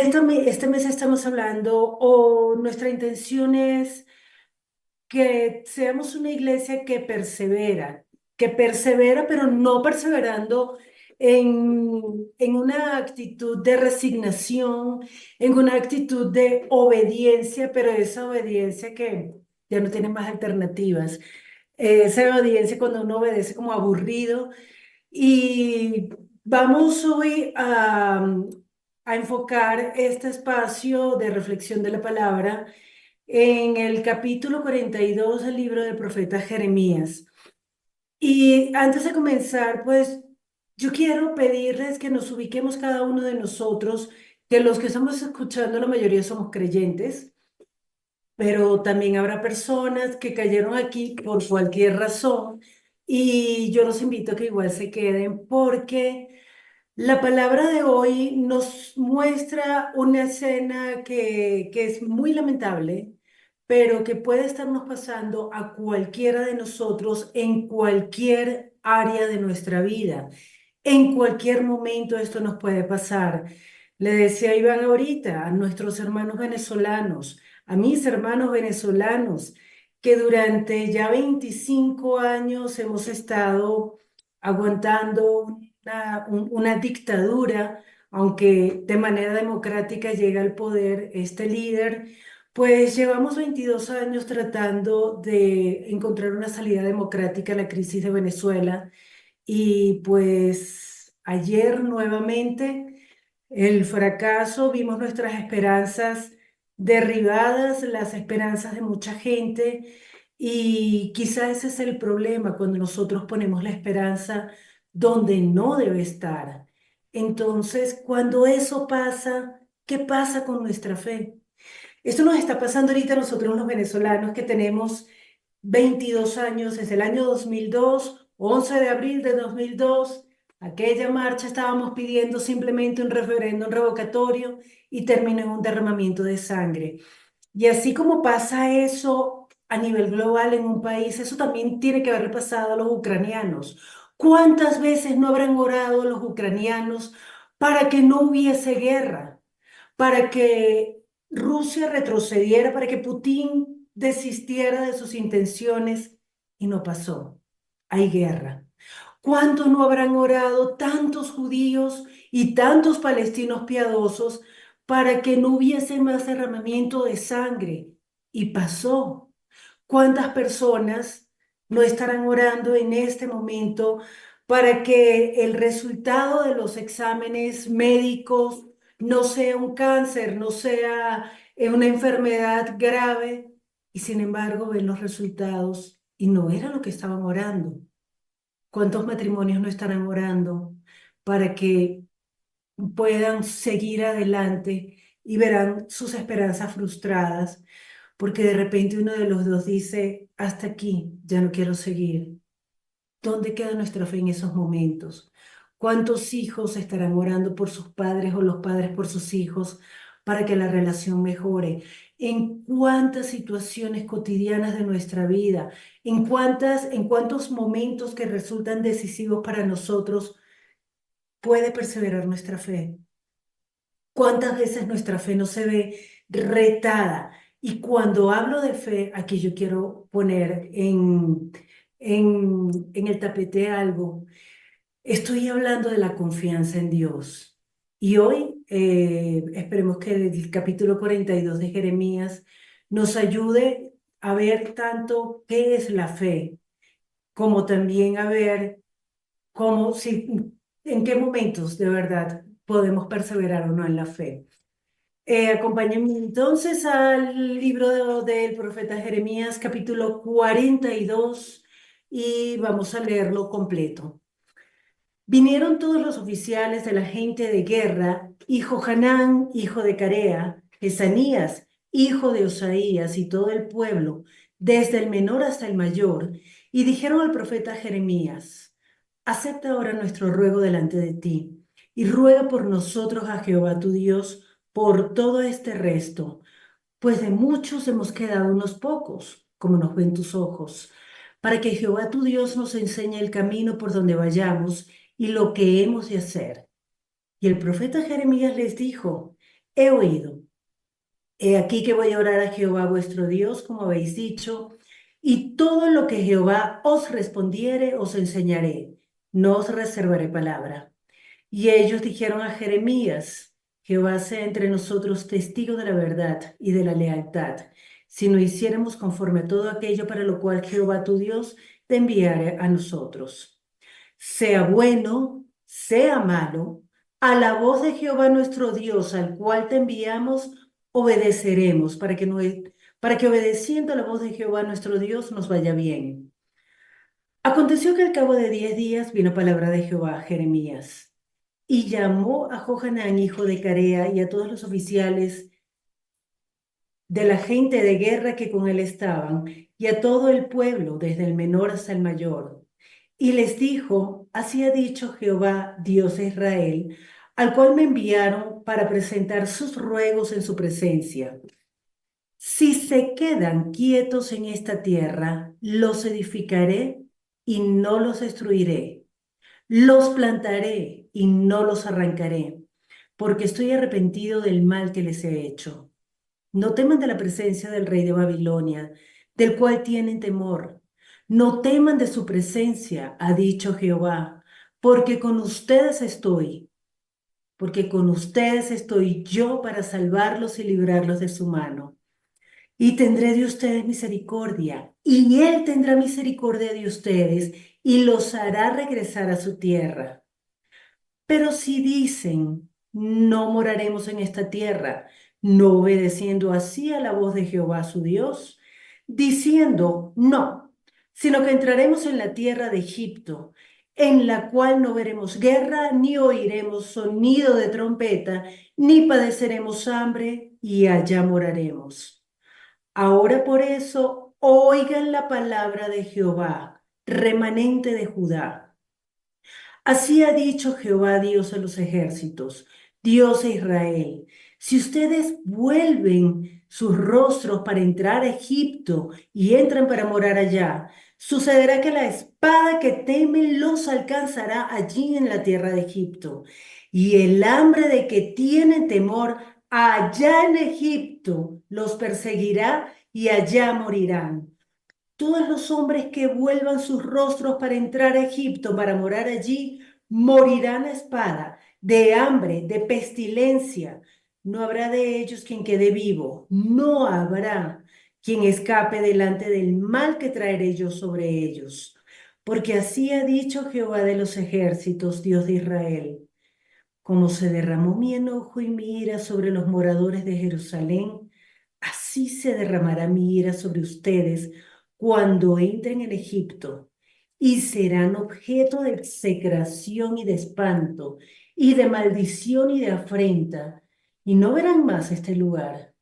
Este mes estamos hablando, o nuestra intención es que seamos una iglesia que persevera, pero no perseverando en una actitud de resignación, en una actitud de obediencia, pero esa obediencia que ya no tiene más alternativas. Esa obediencia cuando uno obedece como aburrido. Y vamos hoy a enfocar este espacio de reflexión de la palabra en el capítulo 42 del libro del profeta Jeremías. Y antes de comenzar, pues yo quiero pedirles que nos ubiquemos cada uno de nosotros, que los que estamos escuchando, la mayoría somos creyentes, pero también habrá personas que cayeron aquí por cualquier razón y yo los invito a que igual se queden porque la palabra de hoy nos muestra una escena que es muy lamentable, pero que puede estarnos pasando a cualquiera de nosotros en cualquier área de nuestra vida. En cualquier momento esto nos puede pasar. Le decía a Iván ahorita, a nuestros hermanos venezolanos, a mis hermanos venezolanos, que durante ya 25 años hemos estado aguantando una dictadura, aunque de manera democrática llega al poder este líder, pues llevamos 22 años tratando de encontrar una salida democrática a la crisis de Venezuela y pues ayer nuevamente el fracaso, vimos nuestras esperanzas derribadas, las esperanzas de mucha gente y quizá ese es el problema cuando nosotros ponemos la esperanza donde no debe estar. Entonces, cuando eso pasa, ¿qué pasa con nuestra fe? Esto nos está pasando ahorita a nosotros los venezolanos que tenemos 22 años, desde el año 2002, 11 de abril de 2002, aquella marcha estábamos pidiendo simplemente un referéndum revocatorio y terminó en un derramamiento de sangre. Y así como pasa eso a nivel global en un país, eso también tiene que haberle pasado a los ucranianos. ¿Cuántas veces no habrán orado los ucranianos para que no hubiese guerra? Para que Rusia retrocediera, para que Putin desistiera de sus intenciones y no pasó. Hay guerra. ¿Cuántos no habrán orado tantos judíos y tantos palestinos piadosos para que no hubiese más derramamiento de sangre? Y pasó. ¿Cuántas personas no estarán orando en este momento para que el resultado de los exámenes médicos no sea un cáncer, no sea una enfermedad grave? Y sin embargo ven los resultados y no era lo que estaban orando. ¿Cuántos matrimonios no estarán orando para que puedan seguir adelante y verán sus esperanzas frustradas? Porque de repente uno de los dos dice, hasta aquí, ya no quiero seguir. ¿Dónde queda nuestra fe en esos momentos? ¿Cuántos hijos estarán orando por sus padres o los padres por sus hijos para que la relación mejore? ¿En cuántas situaciones cotidianas de nuestra vida? En cuántos momentos que resultan decisivos para nosotros puede perseverar nuestra fe? ¿Cuántas veces nuestra fe no se ve retada? Y cuando hablo de fe, aquí yo quiero poner en el tapete algo. Estoy hablando de la confianza en Dios. Y hoy esperemos que el capítulo 42 de Jeremías nos ayude a ver tanto qué es la fe, como también a ver cómo, si, en qué momentos de verdad podemos perseverar o no en la fe. Acompáñenme entonces al libro del profeta Jeremías, capítulo 42, y vamos a leerlo completo. Vinieron todos los oficiales de la gente de guerra, y Johanán, hijo de Carea, Esanías, hijo de Osaías, y todo el pueblo, desde el menor hasta el mayor, y dijeron al profeta Jeremías: acepta ahora nuestro ruego delante de ti, y ruega por nosotros a Jehová tu Dios por todo este resto, pues de muchos hemos quedado unos pocos, como nos ven tus ojos, para que Jehová tu Dios nos enseñe el camino por donde vayamos y lo que hemos de hacer. Y el profeta Jeremías les dijo: he oído. He aquí que voy a orar a Jehová vuestro Dios, como habéis dicho, y todo lo que Jehová os respondiere os enseñaré. No os reservaré palabra. Y ellos dijeron a Jeremías: Jehová sea entre nosotros testigo de la verdad y de la lealtad, si no hiciéramos conforme a todo aquello para lo cual Jehová tu Dios te enviare a nosotros. Sea bueno, sea malo, a la voz de Jehová nuestro Dios, al cual te enviamos, obedeceremos, para que obedeciendo a la voz de Jehová nuestro Dios nos vaya bien. Aconteció que al cabo de 10 días vino palabra de Jehová a Jeremías, y llamó a Johanán, hijo de Carea, y a todos los oficiales de la gente de guerra que con él estaban, y a todo el pueblo, desde el menor hasta el mayor. Y les dijo: así ha dicho Jehová, Dios de Israel, al cual me enviaron para presentar sus ruegos en su presencia. Si se quedan quietos en esta tierra, los edificaré y no los destruiré. Los plantaré y no los arrancaré, porque estoy arrepentido del mal que les he hecho. No teman de la presencia del rey de Babilonia, del cual tienen temor. No teman de su presencia, ha dicho Jehová, porque con ustedes estoy, porque con ustedes estoy yo para salvarlos y librarlos de su mano. Y tendré de ustedes misericordia, y él tendrá misericordia de ustedes, y los hará regresar a su tierra. Pero si dicen: no moraremos en esta tierra, no obedeciendo así a la voz de Jehová su Dios, diciendo: no, sino que entraremos en la tierra de Egipto, en la cual no veremos guerra, ni oiremos sonido de trompeta, ni padeceremos hambre, y allá moraremos. Ahora por eso, oigan la palabra de Jehová, remanente de Judá. Así ha dicho Jehová, Dios de los ejércitos, Dios de Israel: si ustedes vuelven sus rostros para entrar a Egipto y entran para morar allá, sucederá que la espada que temen los alcanzará allí en la tierra de Egipto, y el hambre de que tienen temor allá en Egipto los perseguirá y allá morirán. Todos los hombres que vuelvan sus rostros para entrar a Egipto, para morar allí, morirán a espada, de hambre, de pestilencia. No habrá de ellos quien quede vivo, no habrá quien escape delante del mal que traeré yo sobre ellos. Porque así ha dicho Jehová de los ejércitos, Dios de Israel: como se derramó mi enojo y mi ira sobre los moradores de Jerusalén, así se derramará mi ira sobre ustedes cuando entren en Egipto, y serán objeto de execración y de espanto, y de maldición y de afrenta, y no verán más este lugar.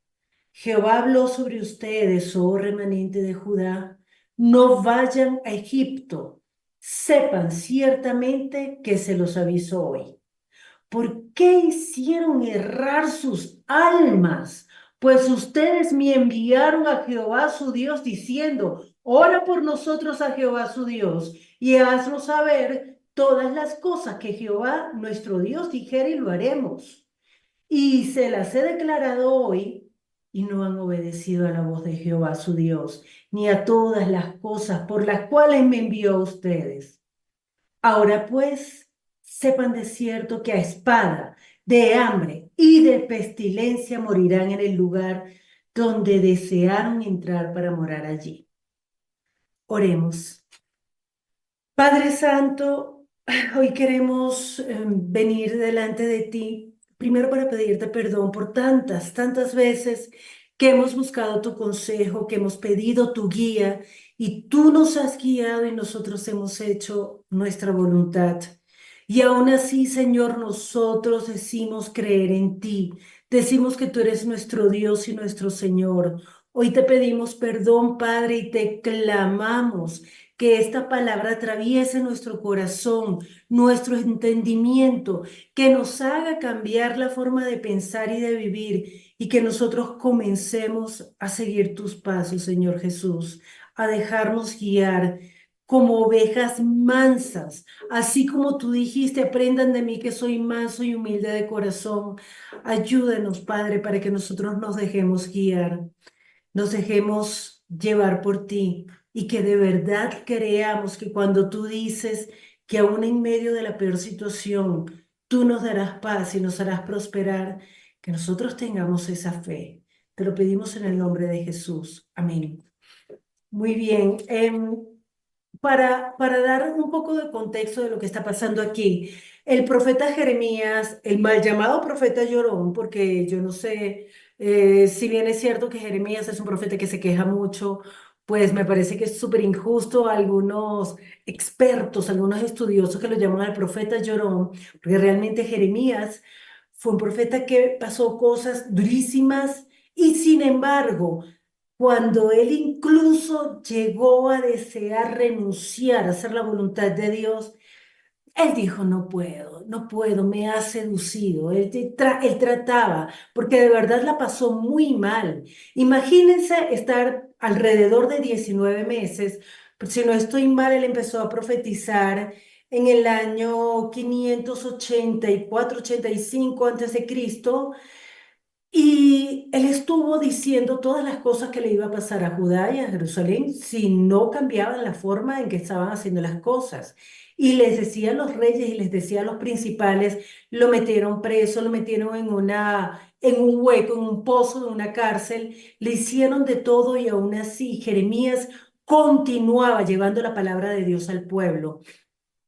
Jehová habló sobre ustedes, oh remanente de Judá: no vayan a Egipto. Sepan ciertamente que se los aviso hoy. ¿Por qué hicieron errar sus almas? Pues ustedes me enviaron a Jehová su Dios diciendo: ora por nosotros a Jehová su Dios y haznos saber todas las cosas que Jehová nuestro Dios dijere y lo haremos. Y se las he declarado hoy, y no han obedecido a la voz de Jehová su Dios, ni a todas las cosas por las cuales me envió a ustedes. Ahora pues, sepan de cierto que a espada, de hambre y de pestilencia morirán en el lugar donde desearon entrar para morar allí. Oremos. Padre Santo, hoy queremos venir delante de ti, primero para pedirte perdón por tantas veces que hemos buscado tu consejo, que hemos pedido tu guía, y tú nos has guiado y nosotros hemos hecho nuestra voluntad. Y aún así, Señor, nosotros decimos creer en ti, decimos que tú eres nuestro Dios y nuestro Señor. Hoy te pedimos perdón, Padre, y te clamamos que esta palabra atraviese nuestro corazón, nuestro entendimiento, que nos haga cambiar la forma de pensar y de vivir, y que nosotros comencemos a seguir tus pasos, Señor Jesús, a dejarnos guiar. como ovejas mansas, así como tú dijiste, aprendan de mí que soy manso y humilde de corazón. Ayúdenos, Padre, para que nosotros nos dejemos guiar, nos dejemos llevar por ti y que de verdad creamos que cuando tú dices que aún en medio de la peor situación, tú nos darás paz y nos harás prosperar, que nosotros tengamos esa fe. Te lo pedimos en el nombre de Jesús. Amén. Muy bien. Para dar un poco de contexto de lo que está pasando aquí, el profeta Jeremías, el mal llamado profeta llorón, porque yo no sé si bien es cierto que Jeremías es un profeta que se queja mucho, pues me parece que es súper injusto a algunos expertos, algunos estudiosos que lo llaman al profeta llorón, porque realmente Jeremías fue un profeta que pasó cosas durísimas y sin embargo cuando él incluso llegó a desear renunciar a hacer la voluntad de Dios, él dijo, no puedo, no puedo, me ha seducido. Él trataba, porque de verdad la pasó muy mal. Imagínense estar alrededor de 19 meses, pues, si no estoy mal, él empezó a profetizar en el año 584, 85 antes de Cristo, y él estuvo diciendo todas las cosas que le iba a pasar a Judá y a Jerusalén si no cambiaban la forma en que estaban haciendo las cosas. Y les decía a los reyes y les decía a los principales, lo metieron preso, lo metieron en un hueco, en un pozo de una cárcel, le hicieron de todo y aún así Jeremías continuaba llevando la palabra de Dios al pueblo.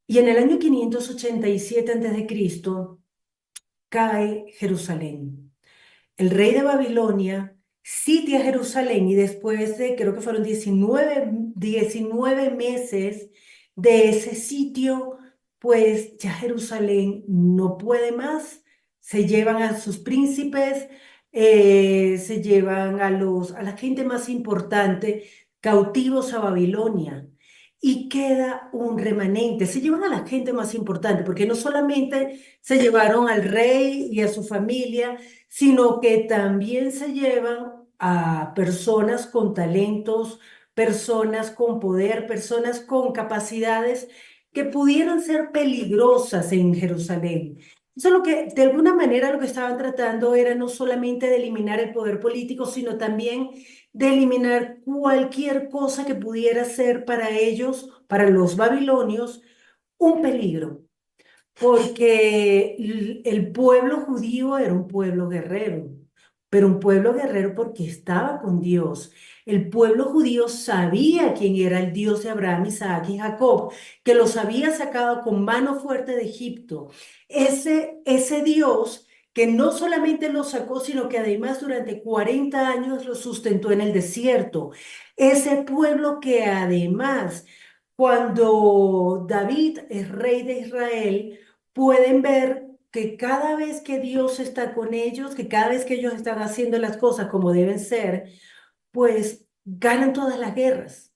Y en el año 587 antes de Cristo cae Jerusalén. El rey de Babilonia sitia Jerusalén y después de, creo que fueron 19 meses de ese sitio, pues ya Jerusalén no puede más. Se llevan a sus príncipes, se llevan a la gente más importante cautivos a Babilonia. Y queda un remanente. Se llevan a la gente más importante, porque no solamente se llevaron al rey y a su familia, sino que también se llevan a personas con talentos, personas con poder, personas con capacidades que pudieran ser peligrosas en Jerusalén. Eso es lo que, de alguna manera, lo que estaban tratando era no solamente de eliminar el poder político, sino también de eliminar cualquier cosa que pudiera ser para ellos, para los babilonios, un peligro porque el pueblo judío era un pueblo guerrero, pero un pueblo guerrero porque estaba con Dios. El pueblo judío sabía quién era el Dios de Abraham, Isaac y Jacob, que los había sacado con mano fuerte de Egipto. Ese Dios que no solamente los sacó, sino que además durante 40 años los sustentó en el desierto. Ese pueblo que además, cuando David es rey de Israel, pueden ver que cada vez que Dios está con ellos, que cada vez que ellos están haciendo las cosas como deben ser, pues ganan todas las guerras.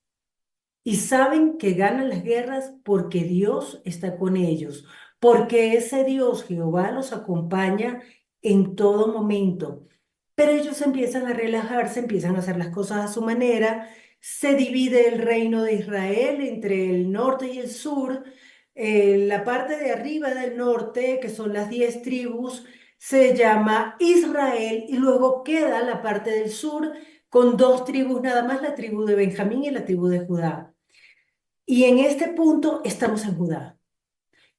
Y saben que ganan las guerras porque Dios está con ellos, porque ese Dios, Jehová, los acompaña en todo momento. Pero ellos empiezan a relajarse, empiezan a hacer las cosas a su manera, se divide el reino de Israel entre el norte y el sur. La parte de arriba del norte, que son las 10 tribus, se llama Israel y luego queda la parte del sur con dos tribus nada más, la tribu de Benjamín y la tribu de Judá. Y en este punto estamos en Judá.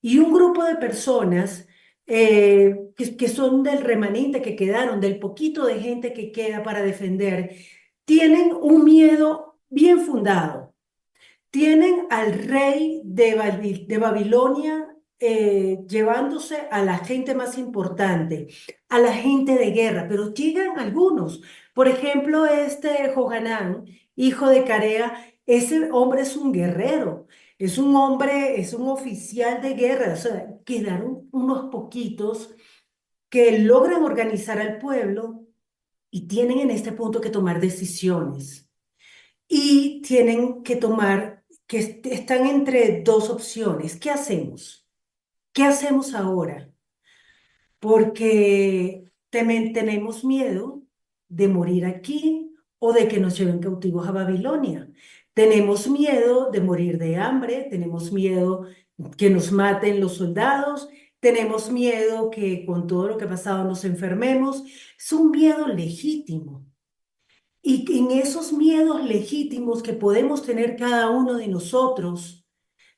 Y un grupo de personas que son del remanente que quedaron, del poquito de gente que queda para defender, tienen un miedo bien fundado. Tienen al rey de Babilonia llevándose a la gente más importante, a la gente de guerra, pero llegan algunos. Por ejemplo, este Johanán, hijo de Carea, ese hombre es un guerrero, es un hombre, es un oficial de guerra. O sea, quedaron unos poquitos que logran organizar al pueblo y tienen en este punto que tomar decisiones y tienen que tomar, están entre dos opciones. ¿Qué hacemos? ¿Qué hacemos ahora? Porque tenemos miedo de morir aquí o de que nos lleven cautivos a Babilonia. Tenemos miedo de morir de hambre, tenemos miedo que nos maten los soldados, tenemos miedo que con todo lo que ha pasado nos enfermemos. Es un miedo legítimo. Y en esos miedos legítimos que podemos tener cada uno de nosotros,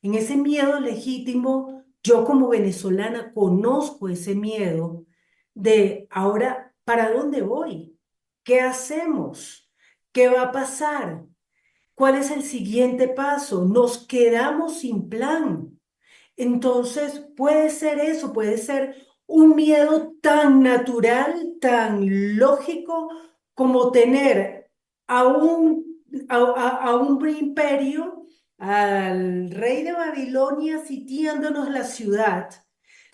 en ese miedo legítimo, yo como venezolana conozco ese miedo de ahora, ¿para dónde voy? ¿Qué hacemos? ¿Qué va a pasar? ¿Cuál es el siguiente paso? Nos quedamos sin plan. Entonces, puede ser eso, puede ser un miedo tan natural, tan lógico como tener a un imperio, al rey de Babilonia sitiándonos la ciudad,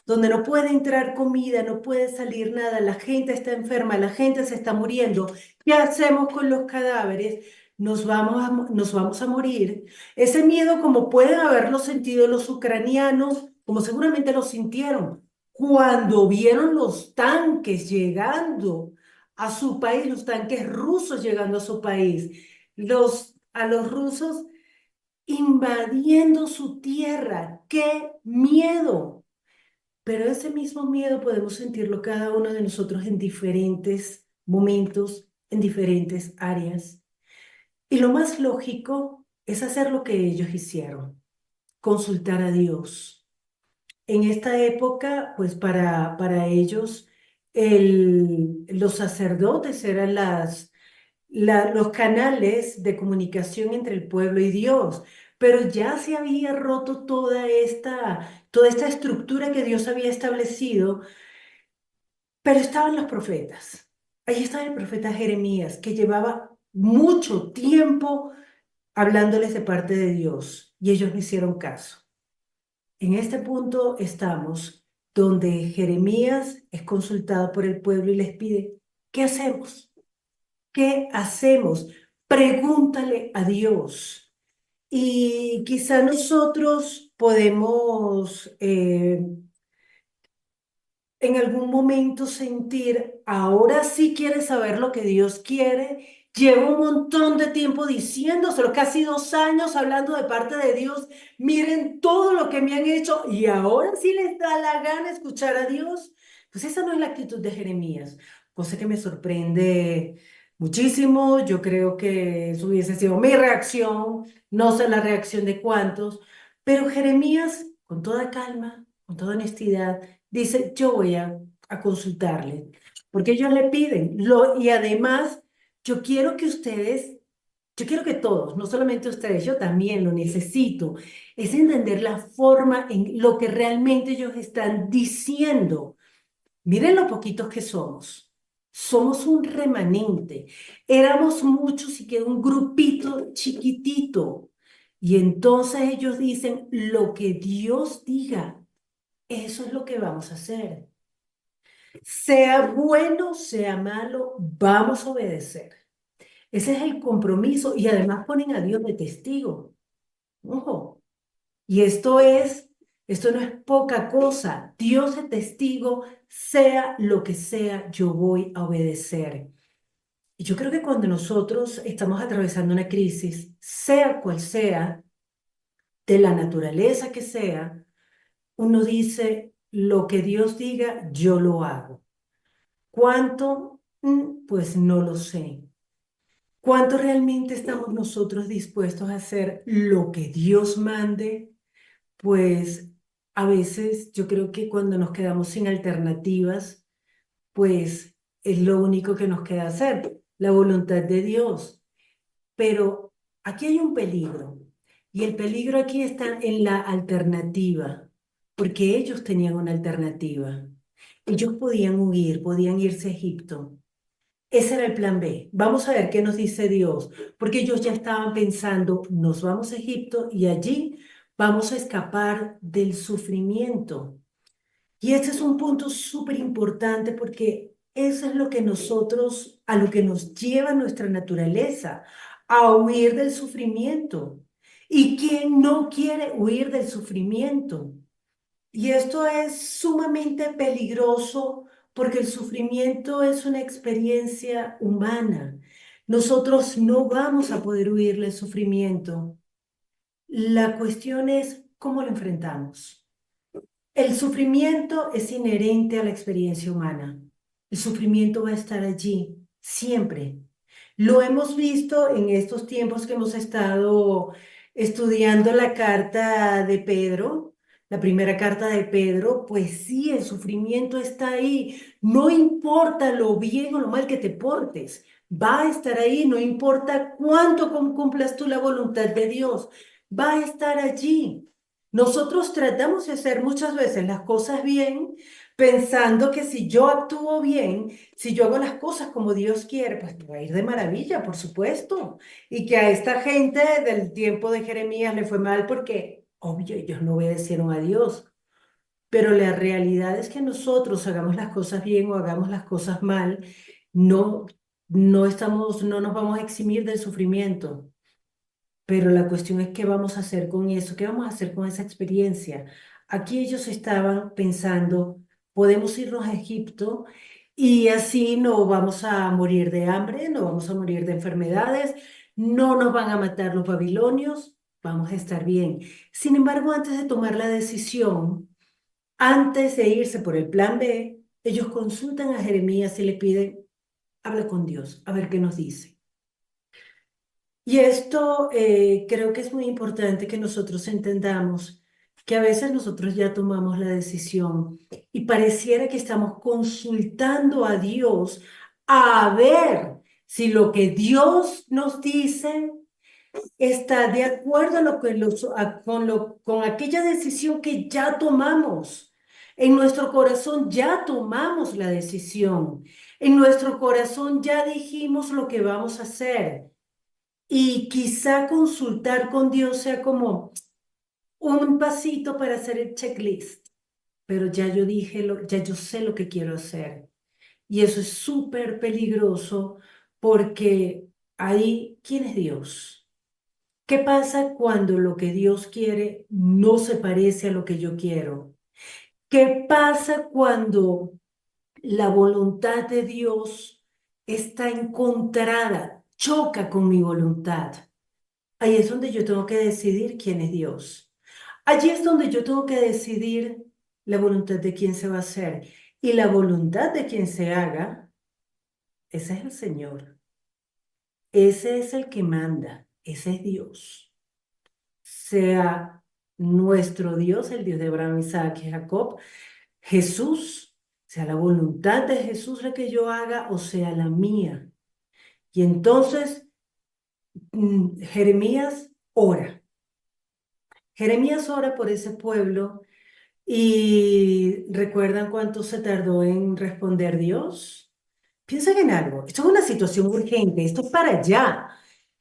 donde no puede entrar comida, no puede salir nada, la gente está enferma, la gente se está muriendo. ¿Qué hacemos con los cadáveres? Nos vamos a morir. Ese miedo, como pueden haberlo sentido los ucranianos, como seguramente lo sintieron, cuando vieron los tanques llegando a su país, los tanques rusos llegando a su país, a los rusos invadiendo su tierra. ¡Qué miedo! Pero ese mismo miedo podemos sentirlo cada uno de nosotros en diferentes momentos, en diferentes áreas. Y lo más lógico es hacer lo que ellos hicieron, consultar a Dios. En esta época, pues para ellos, los sacerdotes eran los canales de comunicación entre el pueblo y Dios, pero ya se había roto toda esta estructura que Dios había establecido, pero estaban los profetas. Ahí estaba el profeta Jeremías, que llevaba mucho tiempo hablándoles de parte de Dios y ellos no hicieron caso. En este punto estamos donde Jeremías es consultado por el pueblo y les pide, ¿qué hacemos? ¿Qué hacemos? Pregúntale a Dios. Y quizá nosotros podemos en algún momento sentir, ahora sí quiere saber lo que Dios quiere. Llevo un montón de tiempo diciéndoselo, casi 2 años hablando de parte de Dios. Miren todo lo que me han hecho y ahora sí les da la gana escuchar a Dios. Pues esa no es la actitud de Jeremías, cosa que me sorprende muchísimo. Yo creo que eso hubiese sido mi reacción, no sé la reacción de cuántos, pero Jeremías, con toda calma, con toda honestidad, dice, yo voy a consultarle, porque ellos le piden, y además yo quiero que todos, no solamente ustedes, yo también lo necesito, es entender la forma en lo que realmente ellos están diciendo. Miren lo poquitos que somos. Somos un remanente. Éramos muchos y quedó un grupito chiquitito. Y entonces ellos dicen, lo que Dios diga, eso es lo que vamos a hacer. Sea bueno, sea malo, vamos a obedecer. Ese es el compromiso y además ponen a Dios de testigo. Ojo. Y esto no es poca cosa. Dios es testigo, sea lo que sea, yo voy a obedecer. Y yo creo que cuando nosotros estamos atravesando una crisis, sea cual sea, de la naturaleza que sea, uno dice, lo que Dios diga, yo lo hago. ¿Cuánto? Pues no lo sé. ¿Cuánto realmente estamos nosotros dispuestos a hacer lo que Dios mande? Pues a veces yo creo que cuando nos quedamos sin alternativas, pues es lo único que nos queda hacer, la voluntad de Dios. Pero aquí hay un peligro, y el peligro aquí está en la alternativa, porque ellos tenían una alternativa. Ellos podían huir, podían irse a Egipto. Ese era el plan B. Vamos a ver qué nos dice Dios, porque ellos ya estaban pensando, nos vamos a Egipto y allí vamos a escapar del sufrimiento. Y este es un punto súper importante porque eso es lo que nosotros, a lo que nos lleva nuestra naturaleza, a huir del sufrimiento. ¿Y quién no quiere huir del sufrimiento? Y esto es sumamente peligroso porque el sufrimiento es una experiencia humana. Nosotros no vamos a poder huirle el sufrimiento. La cuestión es cómo lo enfrentamos. El sufrimiento es inherente a la experiencia humana. El sufrimiento va a estar allí siempre. Lo hemos visto en estos tiempos que hemos estado estudiando la carta de Pedro, la primera carta de Pedro, pues sí, el sufrimiento está ahí. No importa lo bien o lo mal que te portes, va a estar ahí, no importa cuánto cumplas tú la voluntad de Dios, va a estar allí. Nosotros tratamos de hacer muchas veces las cosas bien, pensando que si yo actúo bien, si yo hago las cosas como Dios quiere, pues me va a ir de maravilla, por supuesto. Y que a esta gente del tiempo de Jeremías le fue mal porque, obvio, ellos no obedecieron a Dios. Pero la realidad es que nosotros hagamos las cosas bien o hagamos las cosas mal, no, no nos vamos a eximir del sufrimiento. Pero la cuestión es qué vamos a hacer con eso, qué vamos a hacer con esa experiencia. Aquí ellos estaban pensando, podemos irnos a Egipto y así no vamos a morir de hambre, no vamos a morir de enfermedades, no nos van a matar los babilonios, vamos a estar bien. Sin embargo, antes de tomar la decisión, antes de irse por el plan B, ellos consultan a Jeremías y le piden, habla con Dios, a ver qué nos dice. Y esto creo que es muy importante que nosotros entendamos que a veces nosotros ya tomamos la decisión y pareciera que estamos consultando a Dios a ver si lo que Dios nos dice está de acuerdo a lo que con aquella decisión que ya tomamos. En nuestro corazón ya tomamos la decisión. En nuestro corazón ya dijimos lo que vamos a hacer. Y quizá consultar con Dios sea como un pasito para hacer el checklist, pero ya yo dije, ya yo sé lo que quiero hacer. Y eso es súper peligroso porque ahí, ¿quién es Dios? ¿Qué pasa cuando lo que Dios quiere no se parece a lo que yo quiero? ¿Qué pasa cuando la voluntad de Dios está encontrada, choca con mi voluntad? Ahí es donde yo tengo que decidir quién es Dios. Allí es donde yo tengo que decidir la voluntad de quién se va a hacer. Y la voluntad de quien se haga, ese es el Señor. Ese es el que manda. Ese es Dios. Sea nuestro Dios, el Dios de Abraham, Isaac y Jacob, Jesús, sea la voluntad de Jesús la que yo haga o sea la mía. Y entonces Jeremías ora. Jeremías ora por ese pueblo. ¿Y recuerdan cuánto se tardó en responder Dios? Piensen en algo. Esto es una situación urgente. Esto es para allá.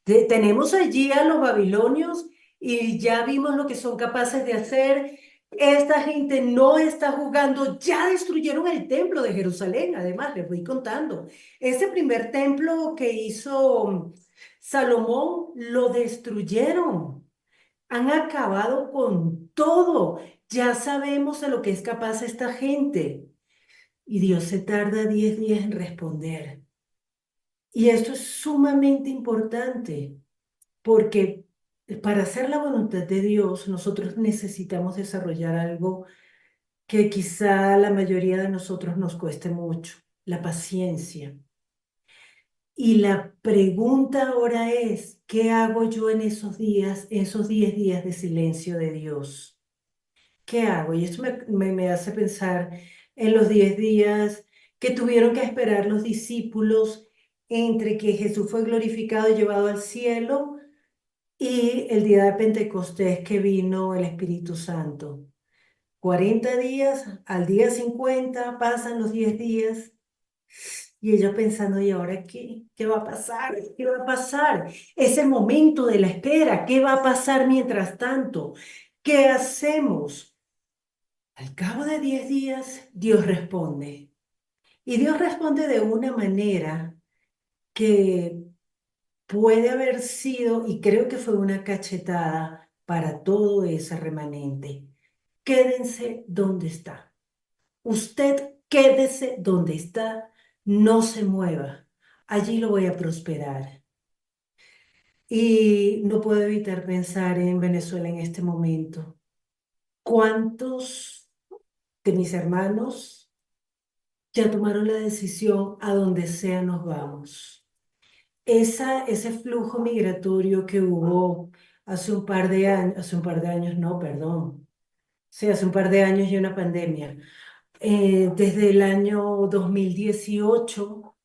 Tenemos allí a los babilonios y ya vimos lo que son capaces de hacer. Esta gente no está jugando. Ya destruyeron el templo de Jerusalén. Además, les voy contando. Ese primer templo que hizo Salomón lo destruyeron. Han acabado con todo. Ya sabemos de lo que es capaz esta gente. Y Dios se tarda 10 días en responder. Y esto es sumamente importante porque para hacer la voluntad de Dios nosotros necesitamos desarrollar algo que quizá a la mayoría de nosotros nos cueste mucho, la paciencia. Y la pregunta ahora es, ¿qué hago yo en esos días, esos 10 días de silencio de Dios? ¿Qué hago? Y esto me hace pensar en los 10 días que tuvieron que esperar los discípulos entre que Jesús fue glorificado y llevado al cielo y el día de Pentecostés que vino el Espíritu Santo. 40 días, al día 50 pasan los 10 días y ellos pensando, ¿y ahora qué? ¿Qué va a pasar? ¿Qué va a pasar? Ese momento de la espera, ¿qué va a pasar mientras tanto? ¿Qué hacemos? Al cabo de 10 días, Dios responde. Y Dios responde de una manera que puede haber sido, y creo que fue una cachetada para todo ese remanente. Quédense donde está. Usted quédese donde está, no se mueva. allí lo voy a prosperar. Y no puedo evitar pensar en Venezuela en este momento. ¿Cuántos de mis hermanos ya tomaron la decisión a donde sea nos vamos? Ese flujo migratorio que hubo hace un par de años, no, perdón. Sí, hace un par de años y una pandemia. Desde el año 2018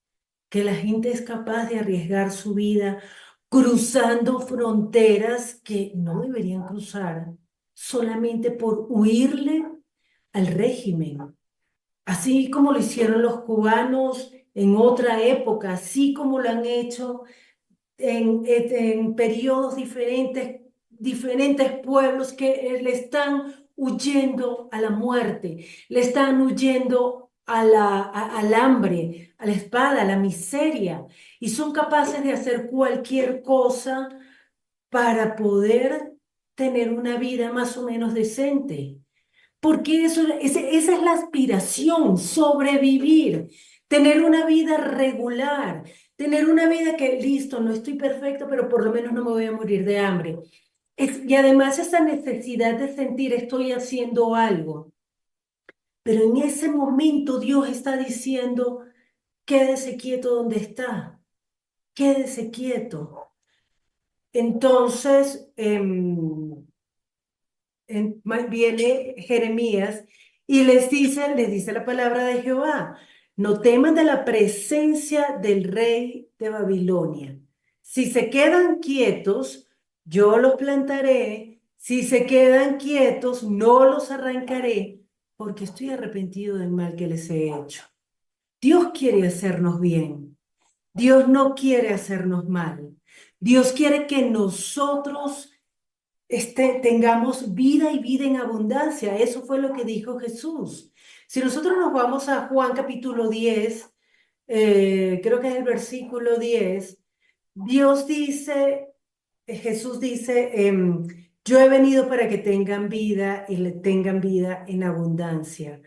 que la gente es capaz de arriesgar su vida cruzando fronteras que no deberían cruzar solamente por huirle al régimen. Así como lo hicieron los cubanos en otra época, así como lo han hecho en periodos diferentes, diferentes pueblos que le están huyendo a la muerte, le están huyendo al hambre, a la espada, a la miseria, y son capaces de hacer cualquier cosa para poder tener una vida más o menos decente. Porque esa es la aspiración, sobrevivir, tener una vida regular, tener una vida que, listo, no estoy perfecto, pero por lo menos no me voy a morir de hambre. Y además esa necesidad de sentir estoy haciendo algo. Pero en ese momento Dios está diciendo, quédese quieto donde está, quédese quieto. Entonces, viene Jeremías y les dice la palabra de Jehová, no teman de la presencia del rey de Babilonia. Si se quedan quietos, yo los plantaré. Si se quedan quietos, no los arrancaré, porque estoy arrepentido del mal que les he hecho. Dios quiere hacernos bien. Dios no quiere hacernos mal. Dios quiere que nosotros tengamos vida y vida en abundancia. Eso fue lo que dijo Jesús. Si nosotros nos vamos a Juan capítulo 10, creo que es el versículo 10, Dios dice, Jesús dice, yo he venido para que tengan vida y le tengan vida en abundancia.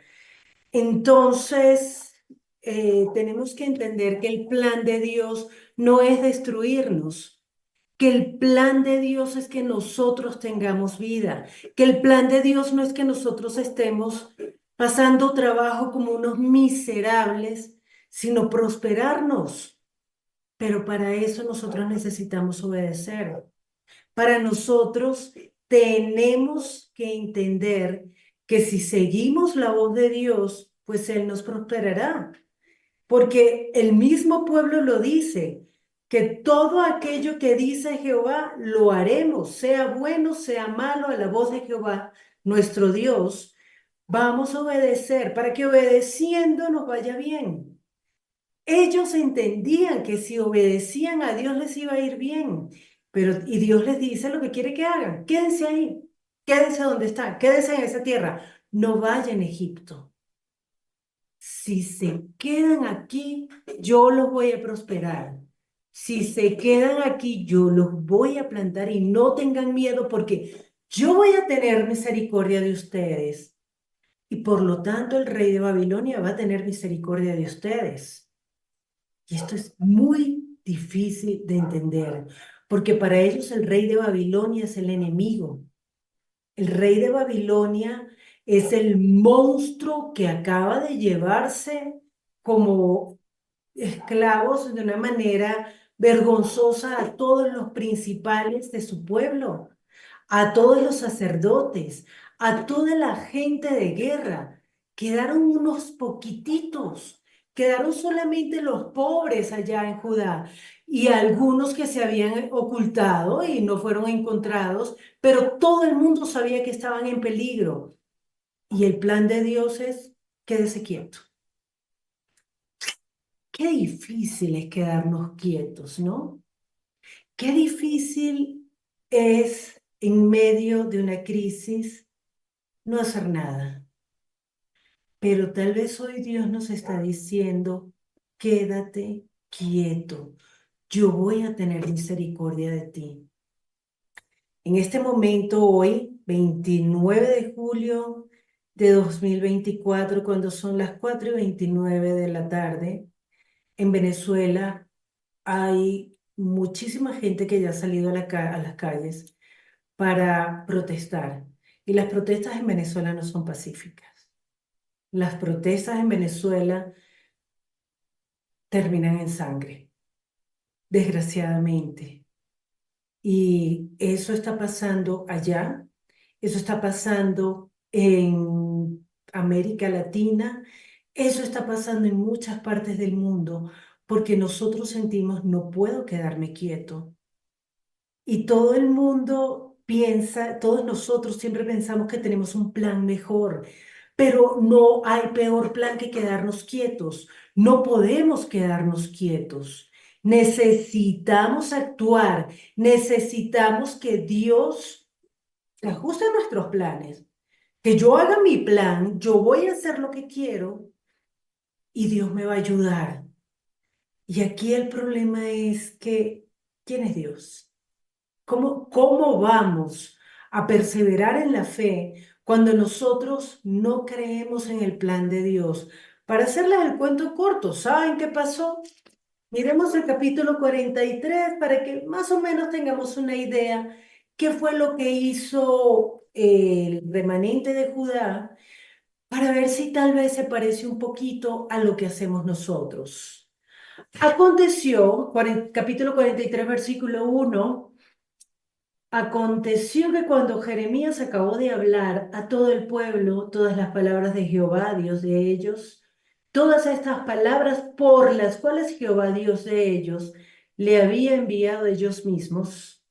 Entonces, tenemos que entender que el plan de Dios no es destruirnos, que el plan de Dios es que nosotros tengamos vida, que el plan de Dios no es que nosotros estemos pasando trabajo como unos miserables, sino prosperarnos. Pero para eso nosotros necesitamos obedecer. Para nosotros tenemos que entender que si seguimos la voz de Dios, pues Él nos prosperará. Porque el mismo pueblo lo dice, que todo aquello que dice Jehová lo haremos, sea bueno, sea malo, a la voz de Jehová, nuestro Dios, vamos a obedecer para que obedeciendo nos vaya bien. Ellos entendían que si obedecían a Dios les iba a ir bien, pero y Dios les dice lo que quiere que hagan. Quédense ahí, quédense donde están, quédense en esa tierra, no vayan a Egipto. Si se quedan aquí, yo los voy a prosperar. Si se quedan aquí, yo los voy a plantar y no tengan miedo porque yo voy a tener misericordia de ustedes. Y por lo tanto el rey de Babilonia va a tener misericordia de ustedes. Y esto es muy difícil de entender, porque para ellos el rey de Babilonia es el enemigo. El rey de Babilonia es el monstruo que acaba de llevarse como esclavos de una manera vergonzosa a todos los principales de su pueblo, a todos los sacerdotes, a toda la gente de guerra. Quedaron unos poquititos, quedaron solamente los pobres allá en Judá y algunos que se habían ocultado y no fueron encontrados, pero todo el mundo sabía que estaban en peligro. Y el plan de Dios es, quédese quieto. Qué difícil es quedarnos quietos, ¿no? Qué difícil es en medio de una crisis no hacer nada. Pero tal vez hoy Dios nos está diciendo, quédate quieto, yo voy a tener misericordia de ti. En este momento, hoy, 29 de julio de 2024, cuando son las 4:29 de la tarde, en Venezuela, hay muchísima gente que ya ha salido a las calles para protestar. Y las protestas en Venezuela no son pacíficas. Las protestas en Venezuela terminan en sangre, desgraciadamente. Y eso está pasando allá, eso está pasando en América Latina, eso está pasando en muchas partes del mundo, porque nosotros sentimos, no puedo quedarme quieto. Y todo el mundo piensa, todos nosotros siempre pensamos que tenemos un plan mejor, pero no hay peor plan que quedarnos quietos. No podemos quedarnos quietos. Necesitamos actuar, necesitamos que Dios se ajuste a nuestros planes, que yo haga mi plan, yo voy a hacer lo que quiero y Dios me va a ayudar. Y aquí el problema es que, ¿quién es Dios? ¿Cómo vamos a perseverar en la fe cuando nosotros no creemos en el plan de Dios? Para hacerles el cuento corto, ¿saben qué pasó? Miremos el capítulo 43 para que más o menos tengamos una idea qué fue lo que hizo el remanente de Judá para ver si tal vez se parece un poquito a lo que hacemos nosotros. Aconteció, capítulo 43, versículo 1. Aconteció que cuando Jeremías acabó de hablar a todo el pueblo todas las palabras de Jehová, Dios de ellos, todas estas palabras por las cuales Jehová, Dios de ellos, le había enviado ellos mismos,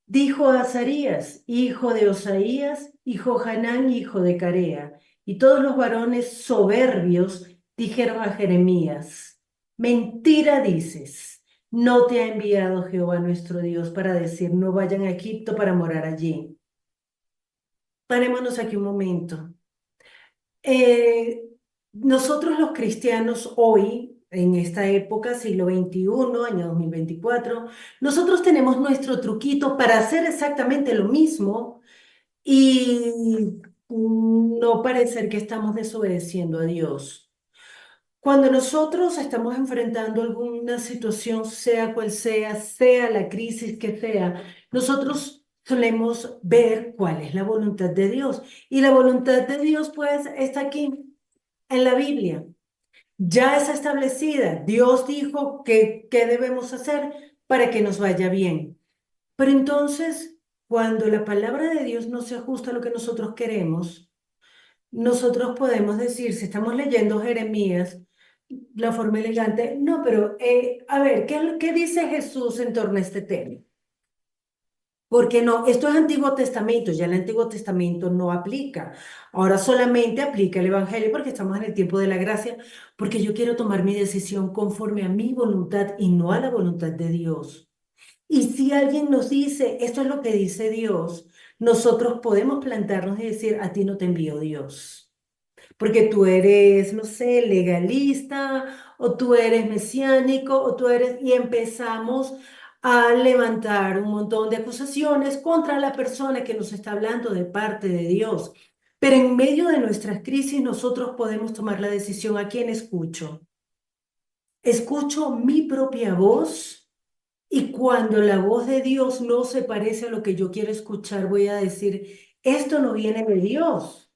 dijo a Azarías, hijo de Osaías, y Johanán, hijo de Carea, y todos los varones soberbios dijeron a Jeremías, mentira dices, no te ha enviado Jehová nuestro Dios para decir, no vayan a Egipto para morar allí. Parémonos aquí un momento. Eh, Nosotros los cristianos hoy, en esta época, siglo XXI, año 2024, nosotros tenemos nuestro truquito para hacer exactamente lo mismo y no parecer que estamos desobedeciendo a Dios. Cuando nosotros estamos enfrentando alguna situación, sea cual sea, sea la crisis que sea, nosotros solemos ver cuál es la voluntad de Dios. Y la voluntad de Dios, pues, está aquí, en la Biblia. Ya es establecida. Dios dijo que qué debemos hacer para que nos vaya bien. Pero entonces, cuando la palabra de Dios no se ajusta a lo que nosotros queremos, nosotros podemos decir, si estamos leyendo Jeremías, la forma elegante, no, pero a ver, ¿qué dice Jesús en torno a este tema? Porque no, esto es Antiguo Testamento, ya el Antiguo Testamento no aplica. Ahora solamente aplica el Evangelio porque estamos en el tiempo de la gracia, porque yo quiero tomar mi decisión conforme a mi voluntad y no a la voluntad de Dios. Y si alguien nos dice, esto es lo que dice Dios, nosotros podemos plantarnos y decir, a ti no te envió Dios. Porque tú eres, no sé, legalista, o tú eres mesiánico, o tú eres, y empezamos a levantar un montón de acusaciones contra la persona que nos está hablando de parte de Dios. Pero en medio de nuestras crisis nosotros podemos tomar la decisión a quién escucho. Escucho mi propia voz y cuando la voz de Dios no se parece a lo que yo quiero escuchar, voy a decir, esto no viene de Dios.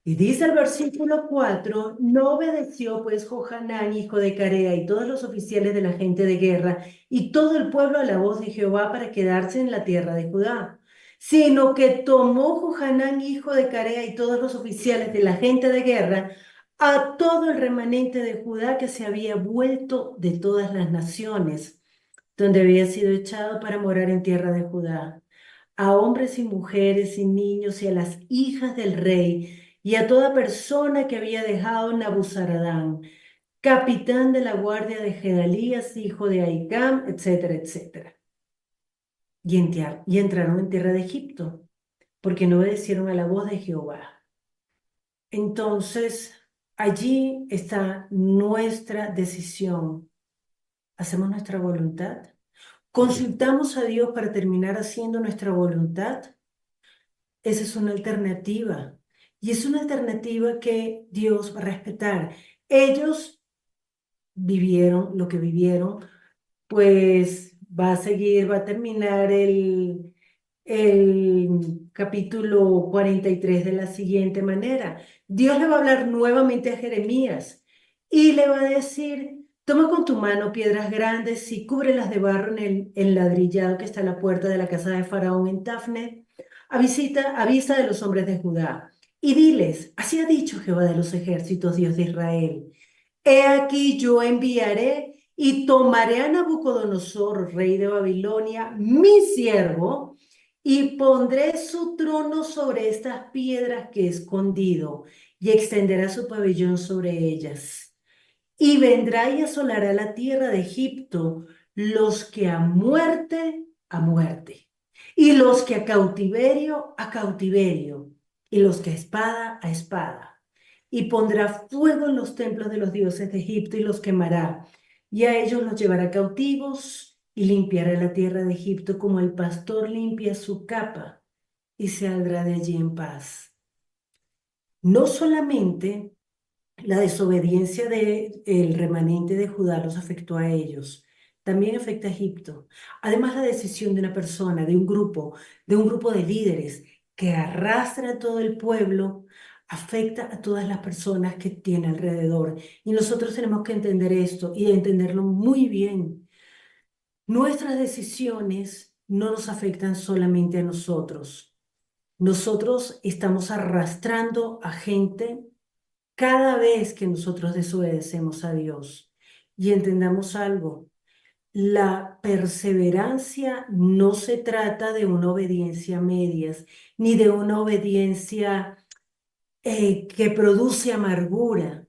Y dice el versículo 4, no obedeció pues Johanán, hijo de Carea, y todos los oficiales de la gente de guerra, y todo el pueblo a la voz de Jehová para quedarse en la tierra de Judá, sino que tomó Johanán, hijo de Carea, y todos los oficiales de la gente de guerra, a todo el remanente de Judá que se había vuelto de todas las naciones, donde había sido echado para morar en tierra de Judá a hombres y mujeres y niños y a las hijas del rey y a toda persona que había dejado Nabuzaradán, capitán de la guardia de Gedalías, hijo de Ahicam, etcétera, etcétera. Y entraron en tierra de Egipto, porque no obedecieron a la voz de Jehová. Entonces, allí está nuestra decisión. ¿Hacemos nuestra voluntad? ¿Consultamos a Dios para terminar haciendo nuestra voluntad? Esa es una alternativa. Y es una alternativa que Dios va a respetar. Ellos vivieron lo que vivieron, pues va a seguir, va a terminar el capítulo 43 de la siguiente manera. Dios le va a hablar nuevamente a Jeremías y le va a decir, toma con tu mano piedras grandes y cúbrelas de barro en el enladrillado que está a la puerta de la casa de Faraón en Tafne. Avisa de los hombres de Judá y diles, así ha dicho Jehová de los ejércitos, Dios de Israel. He aquí yo enviaré y tomaré a Nabucodonosor, rey de Babilonia, mi siervo, y pondré su trono sobre estas piedras que he escondido, y extenderá su pabellón sobre ellas. Y vendrá y asolará la tierra de Egipto, los que a muerte, y los que a cautiverio, y los que a espada. Y pondrá fuego en los templos de los dioses de Egipto y los quemará, y a ellos los llevará cautivos, y limpiará la tierra de Egipto como el pastor limpia su capa, y saldrá de allí en paz. No solamente la desobediencia del remanente de Judá los afectó a ellos, también afecta a Egipto. Además, la decisión de una persona, de un grupo de líderes que arrastra a todo el pueblo, afecta a todas las personas que tiene alrededor. Y nosotros tenemos que entender esto y entenderlo muy bien. Nuestras decisiones no nos afectan solamente a nosotros. Nosotros estamos arrastrando a gente cada vez que nosotros desobedecemos a Dios. Y entendamos algo, la perseverancia no se trata de una obediencia a medias, ni de una obediencia que produce amargura.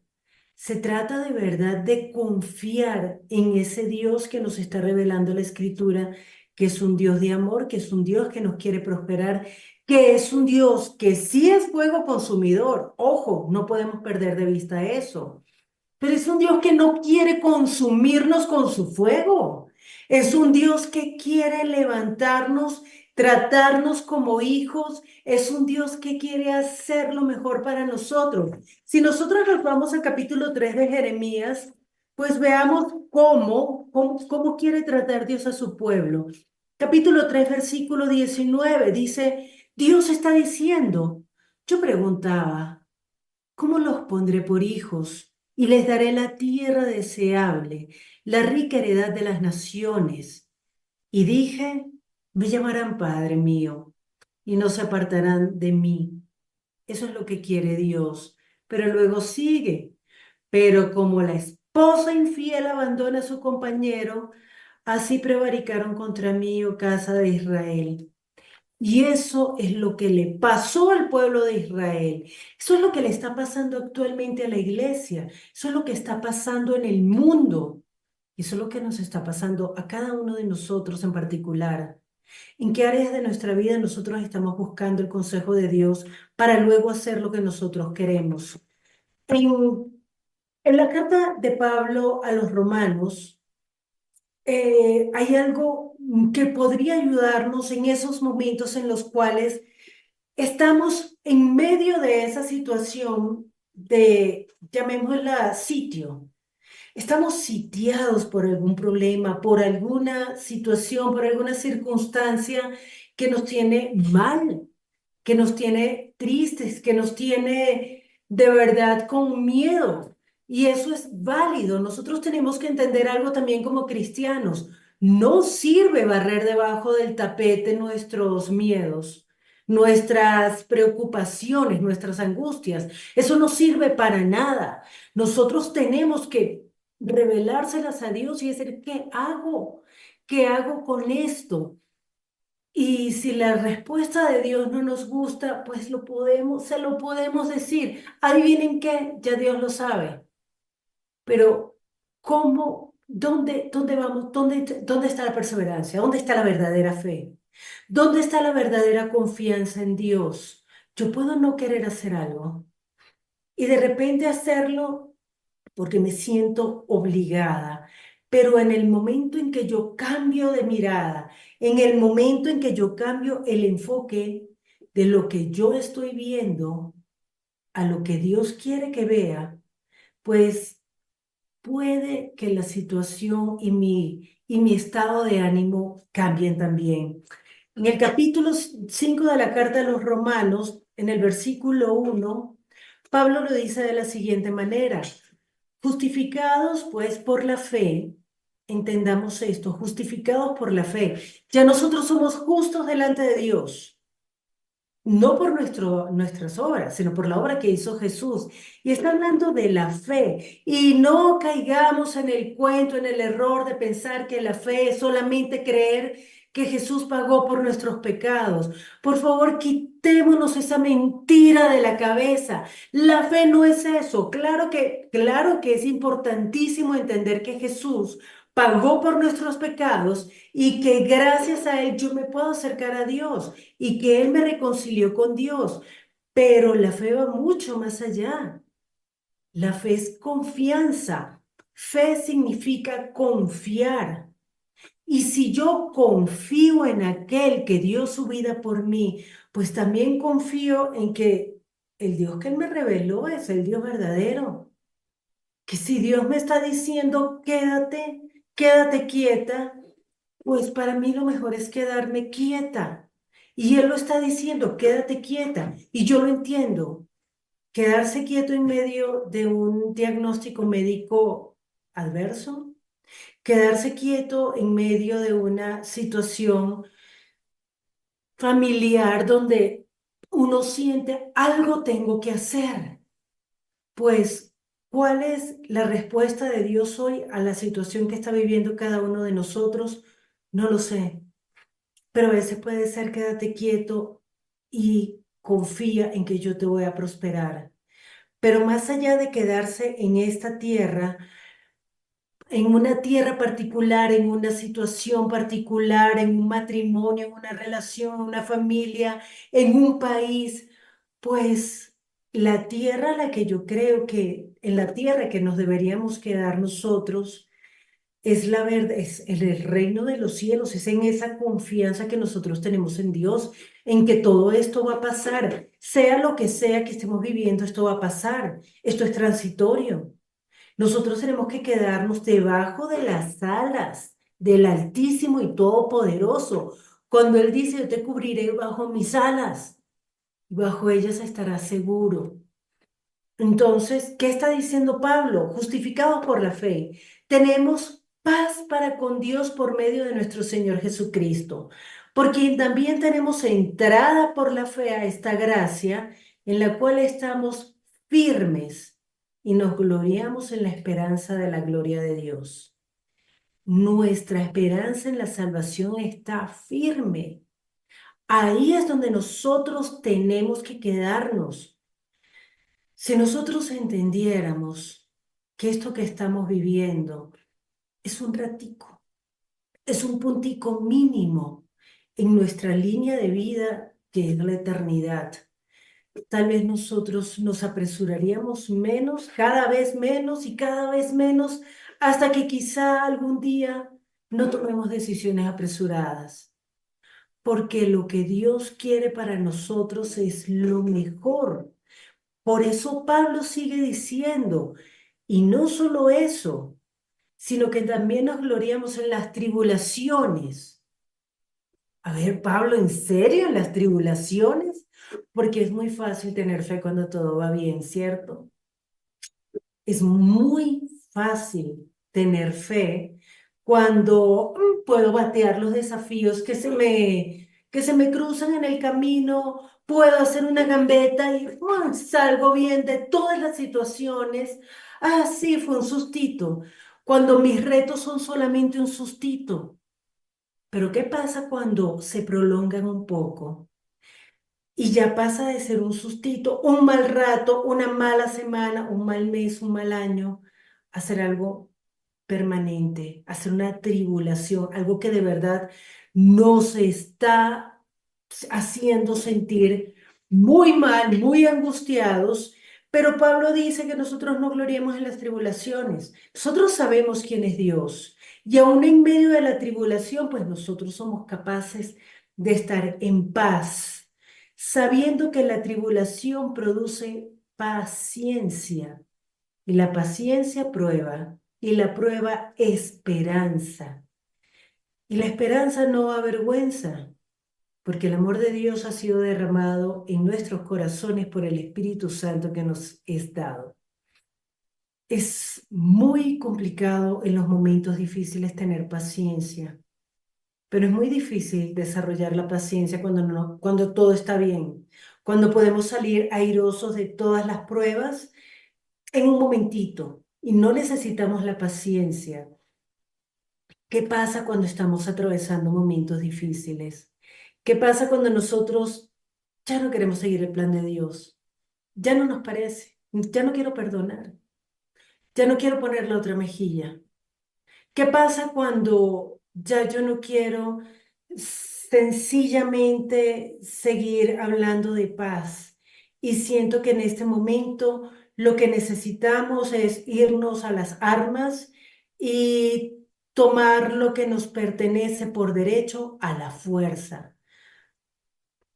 Se trata de verdad de confiar en ese Dios que nos está revelando la Escritura, que es un Dios de amor, que es un Dios que nos quiere prosperar, que es un Dios que sí es fuego consumidor. Ojo, no podemos perder de vista eso. Pero es un Dios que no quiere consumirnos con su fuego. Es un Dios que quiere levantarnos, tratarnos como hijos. Es un Dios que quiere hacer lo mejor para nosotros. Si nosotros nos vamos al capítulo 3 de Jeremías, pues veamos cómo quiere tratar Dios a su pueblo. Capítulo 3 versículo 19 dice, Dios está diciendo, yo preguntaba, ¿cómo los pondré por hijos? Y les daré la tierra deseable, la rica heredad de las naciones. Y dije, me llamarán Padre mío, y no se apartarán de mí. Eso es lo que quiere Dios. Pero luego sigue. Pero como la esposa infiel abandona a su compañero, así prevaricaron contra mí, oh casa de Israel. Y eso es lo que le pasó al pueblo de Israel. Eso es lo que le está pasando actualmente a la iglesia. Eso es lo que está pasando en el mundo. Eso es lo que nos está pasando a cada uno de nosotros en particular. ¿En qué áreas de nuestra vida nosotros estamos buscando el consejo de Dios para luego hacer lo que nosotros queremos? En la carta de Pablo a los romanos, hay algo que podría ayudarnos en esos momentos en los cuales estamos en medio de esa situación de, llamémosla sitio. Estamos sitiados por algún problema, por alguna situación, por alguna circunstancia que nos tiene mal, que nos tiene tristes, que nos tiene de verdad con miedo. Y eso es válido. Nosotros tenemos que entender algo también como cristianos. No sirve barrer debajo del tapete nuestros miedos, nuestras preocupaciones, nuestras angustias. Eso no sirve para nada. Nosotros tenemos que revelárselas a Dios y decir, ¿qué hago? ¿Qué hago con esto? Y si la respuesta de Dios no nos gusta, pues se lo podemos decir. Adivinen qué, ya Dios lo sabe. Pero ¿cómo, dónde vamos? ¿Dónde está la perseverancia? ¿Dónde está la verdadera fe? ¿Dónde está la verdadera confianza en Dios? Yo puedo no querer hacer algo y de repente hacerlo porque me siento obligada. Pero en el momento en que yo cambio de mirada, en el momento en que yo cambio el enfoque de lo que yo estoy viendo a lo que Dios quiere que vea, pues puede que la situación y mi estado de ánimo cambien también. En el capítulo 5 de la carta de los Romanos, en el versículo 1, Pablo lo dice de la siguiente manera: justificados pues por la fe, entendamos esto, justificados por la fe. Ya nosotros somos justos delante de Dios, no por nuestras obras, sino por la obra que hizo Jesús. Y está hablando de la fe. Y no caigamos en el cuento, en el error de pensar que la fe es solamente creer que Jesús pagó por nuestros pecados. Por favor, quitémonos esa mentira de la cabeza. La fe no es eso. Claro que es importantísimo entender que Jesús pagó por nuestros pecados y que gracias a Él yo me puedo acercar a Dios y que Él me reconcilió con Dios. Pero la fe va mucho más allá. La fe es confianza. Fe significa confiar. Y si yo confío en aquel que dio su vida por mí, pues también confío en que el Dios que Él me reveló es el Dios verdadero. Que si Dios me está diciendo, quédate quieta, pues para mí lo mejor es quedarme quieta. Y Él lo está diciendo, quédate quieta. Y yo lo entiendo. Quedarse quieto en medio de un diagnóstico médico adverso, quedarse quieto en medio de una situación familiar donde uno siente algo tengo que hacer. Pues, ¿cuál es la respuesta de Dios hoy a la situación que está viviendo cada uno de nosotros? No lo sé. Pero a veces puede ser quédate quieto y confía en que yo te voy a prosperar. Pero más allá de quedarse en esta tierra, en una tierra particular, en una situación particular, en un matrimonio, en una relación, en una familia, en un país, pues la tierra a la que yo creo que, en la tierra que nos deberíamos quedar nosotros, es la verdad, es el reino de los cielos, es en esa confianza que nosotros tenemos en Dios, en que todo esto va a pasar, sea lo que sea que estemos viviendo, esto va a pasar, esto es transitorio. Nosotros tenemos que quedarnos debajo de las alas del Altísimo y Todopoderoso. Cuando Él dice, yo te cubriré bajo mis alas, y bajo ellas estarás seguro. Entonces, ¿qué está diciendo Pablo? Justificados por la fe, tenemos paz para con Dios por medio de nuestro Señor Jesucristo, porque también tenemos entrada por la fe a esta gracia en la cual estamos firmes y nos gloriamos en la esperanza de la gloria de Dios. Nuestra esperanza en la salvación está firme. Ahí es donde nosotros tenemos que quedarnos. Si nosotros entendiéramos que esto que estamos viviendo es un ratico, es un puntico mínimo en nuestra línea de vida que es la eternidad, tal vez nosotros nos apresuraríamos menos, cada vez menos y cada vez menos, hasta que quizá algún día no tomemos decisiones apresuradas, porque lo que Dios quiere para nosotros es lo mejor. Por eso Pablo sigue diciendo, y no solo eso, sino que también nos gloriamos en las tribulaciones. A ver, Pablo, ¿en serio en las tribulaciones? Porque es muy fácil tener fe cuando todo va bien, ¿cierto? Es muy fácil tener fe cuando puedo batear los desafíos que se me cruzan en el camino, puedo hacer una gambeta y salgo bien de todas las situaciones. Ah, sí, fue un sustito. Cuando mis retos son solamente un sustito. Pero ¿qué pasa cuando se prolongan un poco? Y ya pasa de ser un sustito, un mal rato, una mala semana, un mal mes, un mal año, a ser algo permanente, a ser una tribulación, algo que de verdad nos está haciendo sentir muy mal, muy angustiados. Pero Pablo dice que nosotros no gloriemos en las tribulaciones. Nosotros sabemos quién es Dios. Y aún en medio de la tribulación, pues nosotros somos capaces de estar en paz, sabiendo que la tribulación produce paciencia y la paciencia prueba y la prueba esperanza. Y la esperanza no avergüenza, porque el amor de Dios ha sido derramado en nuestros corazones por el Espíritu Santo que nos es dado. Es muy complicado en los momentos difíciles tener paciencia, pero es muy difícil desarrollar la paciencia cuando todo está bien, cuando podemos salir airosos de todas las pruebas en un momentito y no necesitamos la paciencia. ¿Qué pasa cuando estamos atravesando momentos difíciles? ¿Qué pasa cuando nosotros ya no queremos seguir el plan de Dios? Ya no nos parece, ya no quiero perdonar, ya no quiero poner la otra mejilla. ¿Qué pasa cuando ya yo no quiero sencillamente seguir hablando de paz y siento que en este momento lo que necesitamos es irnos a las armas y tomar lo que nos pertenece por derecho a la fuerza?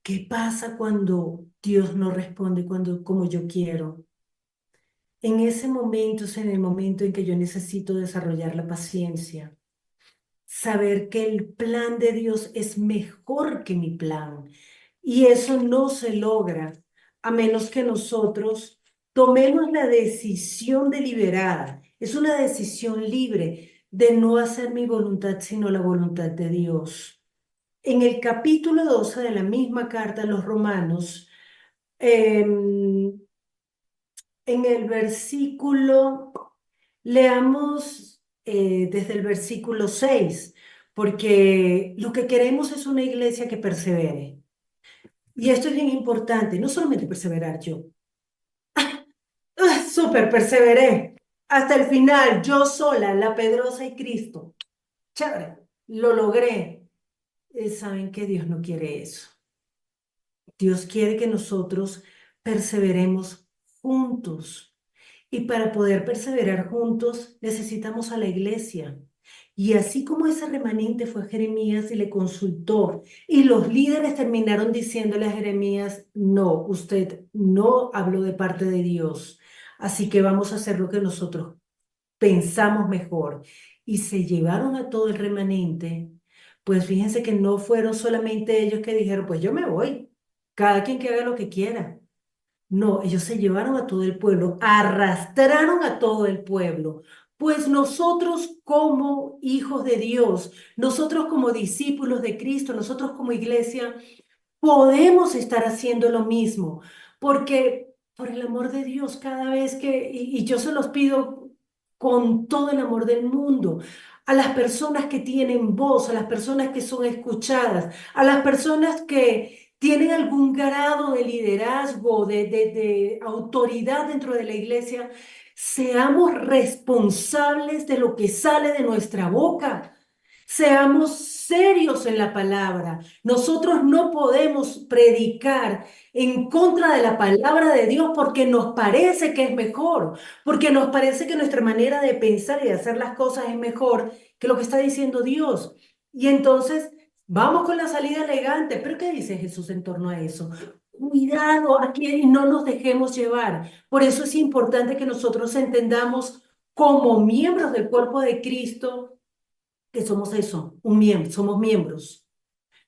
¿Qué pasa cuando Dios no responde como yo quiero? En ese momento es en el momento en que yo necesito desarrollar la paciencia, saber que el plan de Dios es mejor que mi plan. Y eso no se logra a menos que nosotros tomemos la decisión deliberada. Es una decisión libre de no hacer mi voluntad, sino la voluntad de Dios. En el capítulo 12 de la misma carta a los Romanos, em, en el versículo, leamos desde el versículo 6 porque lo que queremos es una iglesia que persevere. Y esto es bien importante, no solamente perseverar yo. Súper, perseveré hasta el final, yo sola, la Pedrosa y Cristo. Chévere, lo logré. Saben que Dios no quiere eso. Dios quiere que nosotros perseveremos juntos. Y para poder perseverar juntos necesitamos a la iglesia. Y así como ese remanente fue a Jeremías y le consultó, y los líderes terminaron diciéndole a Jeremías, no, usted no habló de parte de Dios, así que vamos a hacer lo que nosotros pensamos mejor. Y se llevaron a todo el remanente, pues fíjense que no fueron solamente ellos que dijeron, pues yo me voy, cada quien que haga lo que quiera. No, ellos se llevaron a todo el pueblo, arrastraron a todo el pueblo. Pues nosotros como hijos de Dios, nosotros como discípulos de Cristo, nosotros como iglesia, podemos estar haciendo lo mismo, porque por el amor de Dios, cada vez y yo se los pido con todo el amor del mundo, a las personas que tienen voz, a las personas que son escuchadas, a las personas que tienen algún grado de liderazgo, de autoridad dentro de la iglesia, seamos responsables de lo que sale de nuestra boca. Seamos serios en la palabra. Nosotros no podemos predicar en contra de la palabra de Dios porque nos parece que es mejor, porque nos parece que nuestra manera de pensar y de hacer las cosas es mejor que lo que está diciendo Dios. Y entonces vamos con la salida elegante. ¿Pero qué dice Jesús en torno a eso? Cuidado aquí y no nos dejemos llevar. Por eso es importante que nosotros entendamos como miembros del cuerpo de Cristo que somos eso, un miembro, somos miembros.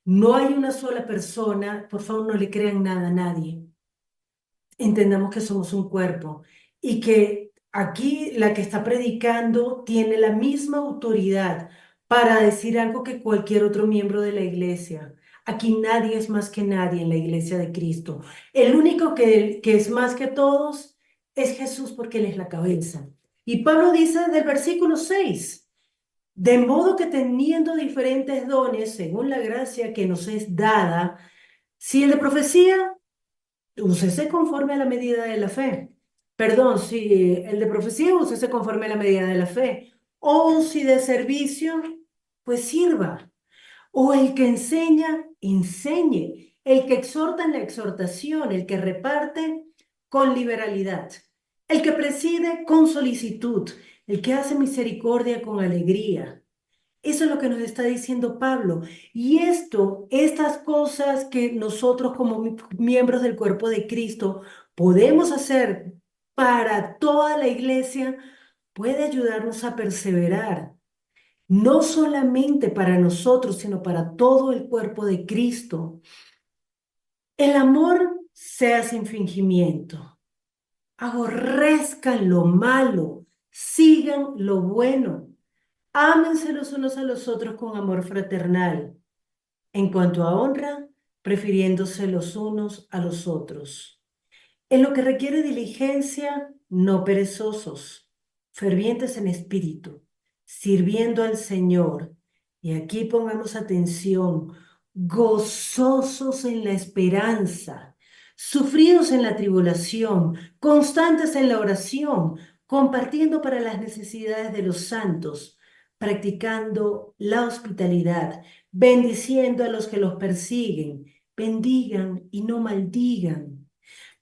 No hay una sola persona, por favor no le crean nada a nadie. Entendamos que somos un cuerpo y que aquí la que está predicando tiene la misma autoridad para decir algo que cualquier otro miembro de la iglesia. Aquí nadie es más que nadie en la iglesia de Cristo. El único que es más que todos es Jesús porque Él es la cabeza. Y Pablo dice del versículo 6. De modo que teniendo diferentes dones, según la gracia que nos es dada, si el de profecía, úsese conforme a la medida de la fe. Perdón, si el de profecía, úsese conforme a la medida de la fe. O si de servicio, pues sirva. O el que enseña, enseñe. El que exhorta en la exhortación, el que reparte con liberalidad. El que preside con solicitud. El que hace misericordia con alegría. Eso es lo que nos está diciendo Pablo. Y estas cosas que nosotros como miembros del cuerpo de Cristo podemos hacer para toda la iglesia, puede ayudarnos a perseverar. no solamente para nosotros, sino para todo el cuerpo de Cristo. El amor sea sin fingimiento. Aborrezcan lo malo, sigan lo bueno. Ámense los unos a los otros con amor fraternal. En cuanto a honra, prefiriéndose los unos a los otros. En lo que requiere diligencia, no perezosos, fervientes en espíritu, sirviendo al Señor. Y aquí pongamos atención, gozosos en la esperanza, sufridos en la tribulación, constantes en la oración, compartiendo para las necesidades de los santos, practicando la hospitalidad, bendiciendo a los que los persiguen, bendigan y no maldigan.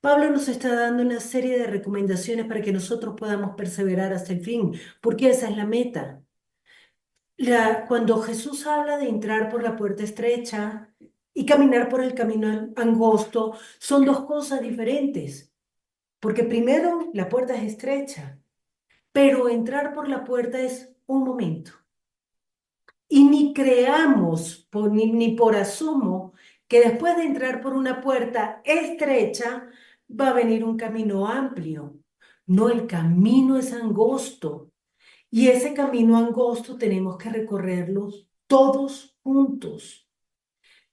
Pablo nos está dando una serie de recomendaciones para que nosotros podamos perseverar hasta el fin, porque esa es la meta. Cuando Jesús habla de entrar por la puerta estrecha y caminar por el camino angosto, son dos cosas diferentes, porque primero la puerta es estrecha, pero entrar por la puerta es un momento. Y ni creamos ni por asomo que después de entrar por una puerta estrecha va a venir un camino amplio. No, el camino es angosto y ese camino angosto tenemos que recorrerlos todos juntos.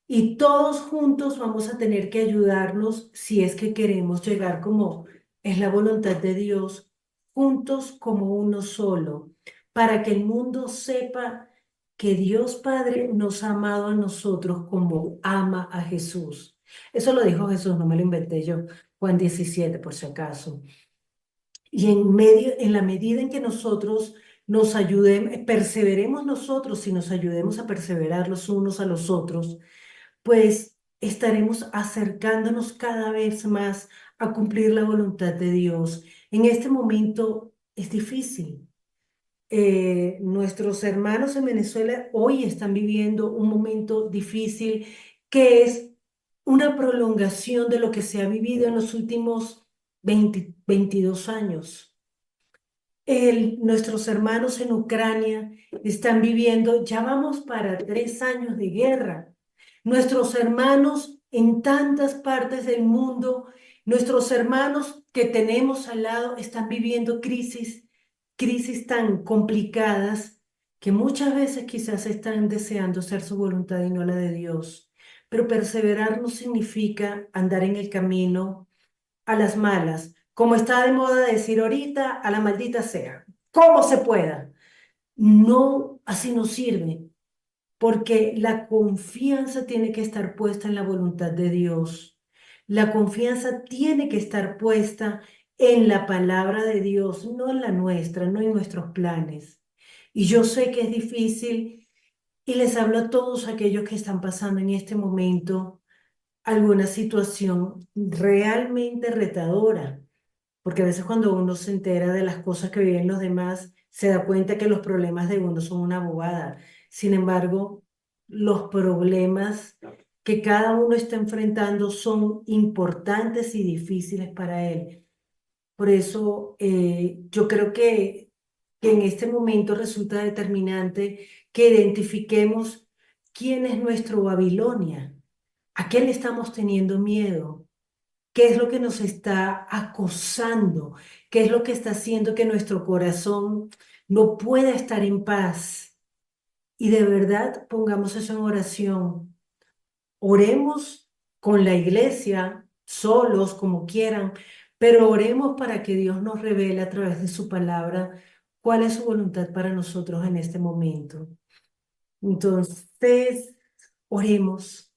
Y todos juntos vamos a tener que ayudarnos si es que queremos llegar como es la voluntad de Dios, juntos como uno solo, para que el mundo sepa que Dios Padre nos ha amado a nosotros como ama a Jesús. Eso lo dijo Jesús, no me lo inventé yo, Juan 17 por si acaso. Y en la medida en que nosotros nos ayudemos, perseveremos nosotros y nos ayudemos a perseverar los unos a los otros, pues estaremos acercándonos cada vez más a cumplir la voluntad de Dios. En este momento es difícil. Nuestros hermanos en Venezuela hoy están viviendo un momento difícil que es una prolongación de lo que se ha vivido en los últimos 22 años. Nuestros hermanos en Ucrania están viviendo, ya vamos para 3 años de guerra. Nuestros hermanos en tantas partes del mundo, nuestros hermanos que tenemos al lado están viviendo crisis tan complicadas que muchas veces quizás están deseando hacer su voluntad y no la de Dios. Pero perseverar no significa andar en el camino a las malas, como está de moda decir ahorita, a la maldita sea, como se pueda. No, así no sirve, porque la confianza tiene que estar puesta en la voluntad de Dios. La confianza tiene que estar puesta en la palabra de Dios, no en la nuestra, no en nuestros planes. Y yo sé que es difícil y les hablo a todos aquellos que están pasando en este momento alguna situación realmente retadora, porque a veces cuando uno se entera de las cosas que viven los demás, se da cuenta que los problemas de uno son una bobada. Sin embargo, los problemas que cada uno está enfrentando son importantes y difíciles para él. Por eso yo creo que en este momento resulta determinante que identifiquemos quién es nuestro Babilonia, a qué le estamos teniendo miedo. ¿Qué es lo que nos está acosando? ¿Qué es lo que está haciendo que nuestro corazón no pueda estar en paz? Y de verdad pongamos eso en oración. Oremos con la iglesia, solos, como quieran, pero oremos para que Dios nos revele a través de su palabra cuál es su voluntad para nosotros en este momento. Entonces, oremos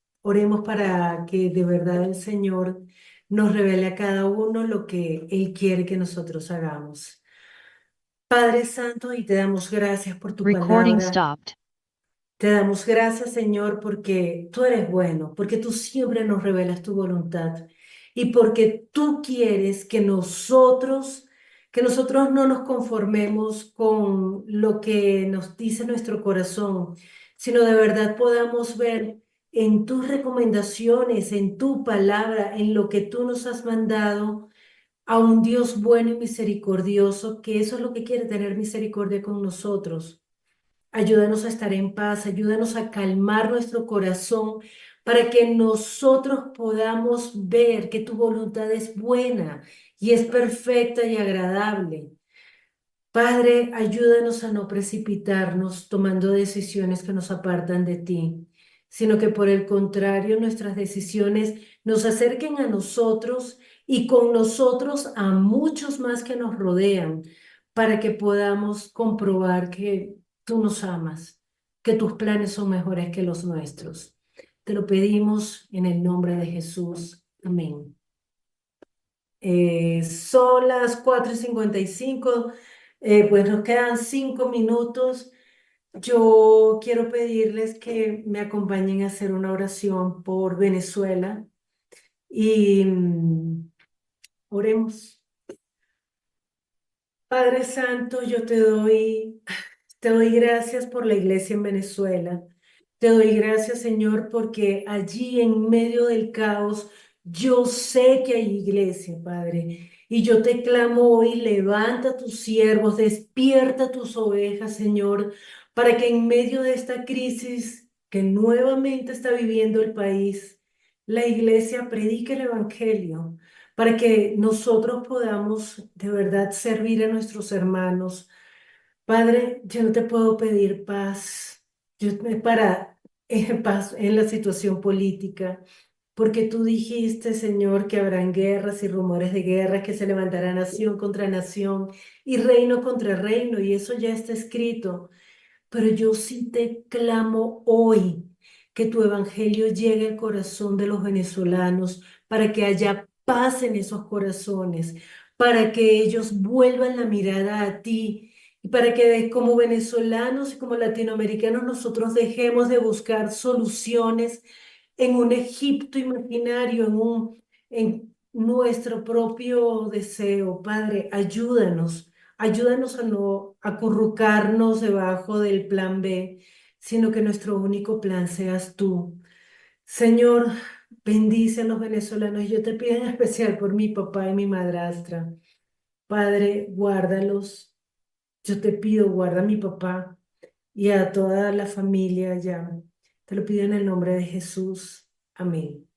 para que de verdad el Señor nos revele a cada uno lo que Él quiere que nosotros hagamos. Padre Santo, y te damos gracias por tu Recording palabra. stopped. Te damos gracias, Señor, porque tú eres bueno, porque tú siempre nos revelas tu voluntad y porque tú quieres que nosotros no nos conformemos con lo que nos dice nuestro corazón, sino de verdad podamos ver en tus recomendaciones, en tu palabra, en lo que tú nos has mandado a un Dios bueno y misericordioso, que eso es lo que quiere tener misericordia con nosotros. Ayúdanos a estar en paz, ayúdanos a calmar nuestro corazón para que nosotros podamos ver que tu voluntad es buena y es perfecta y agradable. Padre, ayúdanos a no precipitarnos tomando decisiones que nos apartan de ti, sino que por el contrario nuestras decisiones nos acerquen a nosotros y con nosotros a muchos más que nos rodean, para que podamos comprobar que tú nos amas, que tus planes son mejores que los nuestros. Te lo pedimos en el nombre de Jesús. Amén. Son las 4:55, pues nos quedan 5 minutos. Yo quiero pedirles que me acompañen a hacer una oración por Venezuela y oremos. Padre Santo, yo te doy gracias por la iglesia en Venezuela. Te doy gracias, Señor, porque allí en medio del caos yo sé que hay iglesia, Padre. Y yo te clamo hoy, levanta a tus siervos, despierta a tus ovejas, Señor, para que en medio de esta crisis que nuevamente está viviendo el país, la iglesia predique el evangelio, para que nosotros podamos de verdad servir a nuestros hermanos. Padre, yo no te puedo pedir paz, para paz en la situación política, porque tú dijiste, Señor, que habrán guerras y rumores de guerra, que se levantará nación contra nación y reino contra reino, y eso ya está escrito. Pero yo sí te clamo hoy que tu evangelio llegue al corazón de los venezolanos para que haya paz en esos corazones, para que ellos vuelvan la mirada a ti y para que como venezolanos y como latinoamericanos nosotros dejemos de buscar soluciones en un Egipto imaginario, en nuestro propio deseo. Padre, ayúdanos. Ayúdanos a no acurrucarnos debajo del plan B, sino que nuestro único plan seas tú. Señor, bendice a los venezolanos. Yo te pido en especial por mi papá y mi madrastra. Padre, guárdalos. Yo te pido, guarda a mi papá y a toda la familia allá. Te lo pido en el nombre de Jesús. Amén.